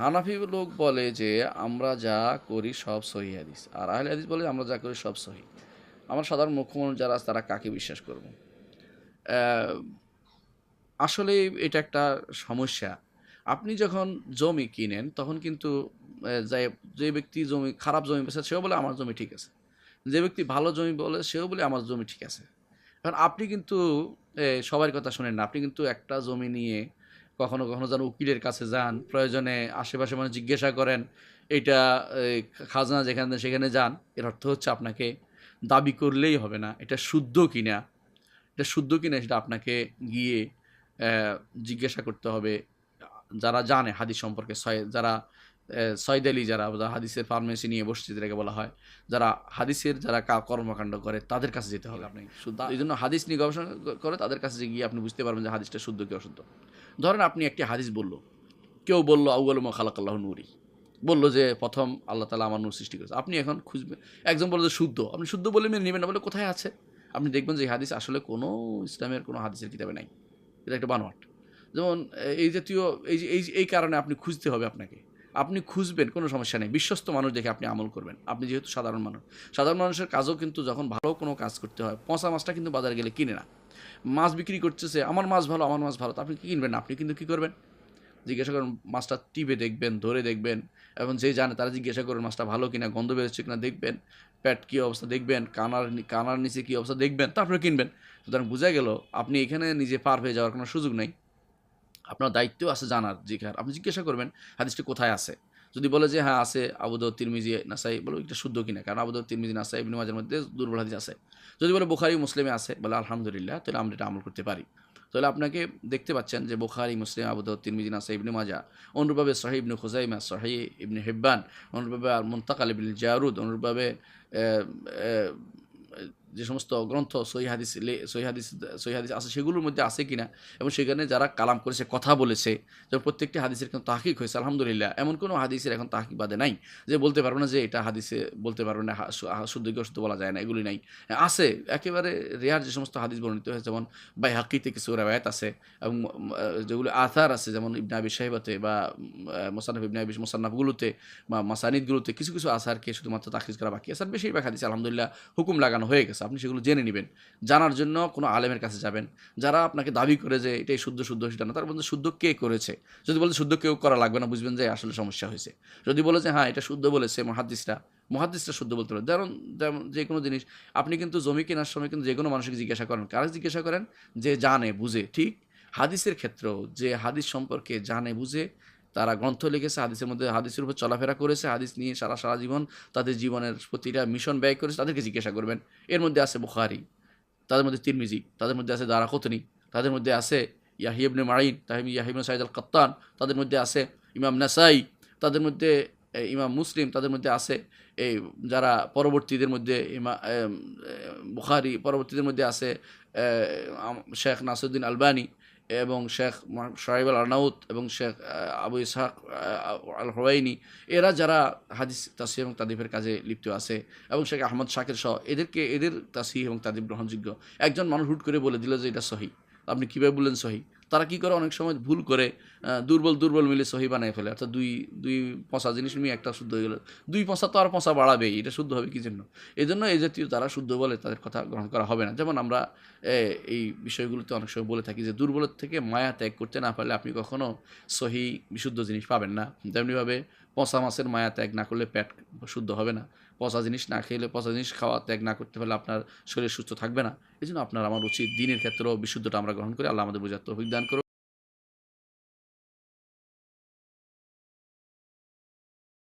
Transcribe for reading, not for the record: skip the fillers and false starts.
হানাফি লোক বলে যে আমরা যা করি সব সহি হাদিস, আর আহলে হাদিস বলে আমরা যা করি সব সহি। আমরা সাধারণ মুখ্য মানুষ যারা আছে তারা কাকে বিশ্বাস করব? আসলে এটা একটা সমস্যা। আপনি যখন জমি কিনেন তখন কিন্তু যে যে ব্যক্তি জমি খারাপ জমি বেচে সেও বলে আমার জমি ঠিক আছে। যে ব্যক্তি ভালো জমি বলে সেও বলে আমার জমি ঠিক আছে। এখন আপনি কিন্তু সবার কথা শোনেন না। আপনি কিন্তু একটা জমি নিয়ে কখনো, কখনো যেন উকিলের কাছে যান। প্রয়োজনে আশেপাশে মানুষ জিজ্ঞাসা করেন। এইটা খাজনা যেখানে সেখানে যান। এর অর্থ হচ্ছে আপনাকে দাবি করলেই হবে না। এটা শুদ্ধ কিনা, এটা শুদ্ধ কিনা সেটা আপনাকে গিয়ে অ্যা জিজ্ঞাসা করতে হবে। যারা জানে হাদিস সম্পর্কে যারা সয়দ আলী যারা হাদিসের ফার্মেসি নিয়ে বসছে যেটাকে বলা হয়। যারা হাদিসের যারা কর্মকাণ্ড করে তাদের কাছে যেতে হবে আপনি। এইজন্য হাদিস নিয়ে গবেষণা করে তাদের কাছে গিয়ে আপনি বুঝতে পারবেন যে হাদিসটা শুদ্ধ কি অশুদ্ধ। ধরেন আপনি একটি হাদিস বলল, কেউ বলল আউয়ালু মা খালাকাল্লাহু নূরি। বলল যে প্রথম আল্লাহ তাআলা আমার নূর সৃষ্টি করেছে। আপনি এখন খুঁজবেন, একজন বলল যে শুদ্ধ। আপনি শুদ্ধ বলে মেনে নিবেন না, বলে কোথায় আছে? আপনি দেখবেন যে এই হাদিস আসলে কোনো ইসলামের কোনো হাদিসের কিতাবে নাই। এটা একটা বানোয়াট। যেমন এই জাতীয় এই কারণে আপনি খুঁজতে হবে আপনাকে। আপনি খুঁজবেন, কোনো সমস্যা নেই। বিশ্বস্ত মানুষ দেখে আপনি আমল করবেন। আপনি যেহেতু সাধারণ মানুষ। সাধারণ মানুষের কাজও কিন্তু যখন ভালো কোনো কাজ করতে হয়, পচা মাছটা কিন্তু বাজারে গেলে কিনে না। মাছ বিক্রি করতেছে, আমার মাছ ভালো, আমার মাছ ভালো। তো আপনি কি কিনবেন না? আপনি কিন্তু কি করবেন? জিজ্ঞাসা করুন, মাছটা টিপে দেখবেন, ধরে দেখবেন, এবং যে জানে তারা জিজ্ঞাসা করুন মাছটা ভালো কিনা, গন্ধ বেরোচ্ছে কিনা দেখবেন, পেট কী অবস্থা দেখবেন, কানার নিচে কী অবস্থা দেখবেন, তারপরে কিনবেন। সুতরাং বোঝা গেল আপনি এখানে নিজে পার হয়ে যাওয়ার কোনো সুযোগ নেই। আপনার দায়িত্ব আছে জানার, জিজ্ঞার। আপনি জিজ্ঞাসা করবেন হাদিসটি কোথায় আছে। যদি বলে যে হ্যাঁ আছে, আবু দাউদ, তিরমিজি, নাসাই, বলো এটা শুদ্ধ কিনা, কারণ আবু দাউদ, তিরমিজি, নাসাই, ইবনে মাজার মধ্যে দুর্বল হাদিস আছে। যদি বলে বুখারী, মুসলিমে আছে, বলে আলহামদুলিল্লাহ, তাহলে আমরা এটা আমল করতে পারি। তাহলে আপনাকে দেখতে পাচ্ছেন যে বুখারী, মুসলিম, আবু দাউদ, তিরমিজি, নাসাই, ইবনে মাজাহ, অনুরূপভাবে সহিহ ইবনে খুজাইমা, সহিহ ইবনে হিব্বান, অনুরূপভাবে আল মুনতাকা লিবিল জারুদ, অনুরূপভাবে যে সমস্ত গ্রন্থ সহিহ হাদিস আছে সেগুলোর মধ্যে আছে কিনা, এবং সেখানে যারা কালাম করেছে, কথা বলেছে, যেমন প্রত্যেকটি হাদিসের কিন্তু তাহকিক হয়েছে আলহামদুলিল্লাহ। এমন কোনো হাদিসের এখন তাহকিক বাদে নাই যে বলতে পারবো না যে এটা হাদিসে, বলতে পারবো না শুদ্ধ কি অশুদ্ধ বলা যায় না, এগুলি নাই। আছে একেবারে রেয়ার যে সমস্ত হাদিস বর্ণিত হয়েছে, যেমন বাইহাকিতে কিছু রেওয়ায়াত আছে, এবং যেগুলো আথার আছে, যেমন ইবনে আবি শাইবাতে বা মোসান্নাফ ইবনে আবি মোসান্নাফগুলোতে বা মাসানিদগুলোতে কিছু কিছু আসারকে শুধুমাত্র তাখরিজ করা বাকি আছে। আর বেশিরভাগ হাদিস আলহামদুলিল্লাহ হুকুম লাগানো হয়ে গেছে। আপনি সেগুলো জেনে নিবেন। জানার জন্য কোনো আলেমের কাছে যাবেন। যারা আপনাকে দাবি করে যে এটাই শুদ্ধ, শুদ্ধ সেটা না। তার মধ্যে শুদ্ধ কে করেছে? যদি বলে শুদ্ধ কেউ করা লাগবে না, বুঝবেন যে আসলে সমস্যা হয়েছে। যদি বলে যে হ্যাঁ, এটা শুদ্ধ বলেছে মুহাদ্দিসরা শুদ্ধ বলতে পারে। যেমন যেমন যেকোনো জিনিস আপনি কিন্তু জমি কেনার সময় কিন্তু যেকোনো মানুষকে জিজ্ঞাসা করেন। কারা জিজ্ঞাসা করেন? যে জানে, বুঝে। ঠিক হাদিসের ক্ষেত্রেও যে হাদিস সম্পর্কে জানে, বুঝে, তারা গ্রন্থ লিখেছে, হাদিসের মধ্যে হাদিসের উপর চলাফেরা করেছে, হাদিস নিয়ে সারা জীবন তাদের জীবনের প্রতিটা মিশন ব্যয় করেছে, তাদেরকে জিজ্ঞাসা করবেন। এর মধ্যে আছে বুখারী, তাদের মধ্যে তিরমিজি, তাদের মধ্যে আছে দারাকুতনি, তাদের মধ্যে আছে ইয়াহইয়া ইবনে মাঈন, ইয়াহইয়া ইবনে সাঈদ আল কাত্তান, তাদের মধ্যে আছে ইমাম নাসাই, তাদের মধ্যে ইমাম মুসলিম, তাদের মধ্যে আছে এই যারা পরবর্তীদের মধ্যে বুখারী, পরবর্তীদের মধ্যে আছে শেখ নাসিরুদ্দিন আলবানী, এবং শেখ শোয়েব আল আরনাউত, এবং শেখ আবু ইসহাক আল হুয়াইনি। এরা যারা হাদিস তাসহিহ এবং তাদিফের কাজে লিপ্ত আছে, এবং শেখ আহমদ শাকির সহ এদের তাসহিহ এবং তাদিফ গ্রহণযোগ্য। একজন মানুষ হুট করে বলে দিল যে এটা সহি, আপনি কীভাবে বললেন সহি? তারা কি করে, অনেক সময় ভুল করে দুর্বল মিলে সহি বানায় ফেলে। অর্থাৎ দুই দুই পচা জিনিস নিয়ে একটা শুদ্ধ হয়ে গেল। দুই পচা তো আর পচা বাড়াবেই, এটা শুদ্ধ হবে কী জন্য? এজন্য এই জাতীয় যারা শুদ্ধ বলে তাদের কথা গ্রহণ করা হবে না। যেমন আমরা এই বিষয়গুলোতে অনেক সময় বলে থাকি যে দুর্বলের থেকে মায়া ত্যাগ করতে না পারলে আপনি কখনো সহি বিশুদ্ধ জিনিস পাবেন না। তেমনিভাবে পচা মাছের মায়া ত্যাগ না করলে পেট শুদ্ধ হবে না। পচা জিনিস না খেলে, পচা জিনিস খাওয়া ত্যাগ না করতে পারলে আপনার শরীর সুস্থ থাকবে না। এজন্য আপনার আমার উচিত দ্বীনের ক্ষেত্রেও বিশুদ্ধতা আমরা গ্রহণ করি। আল্লাহ আমাদের বোঝার তৌফিক দান করুন।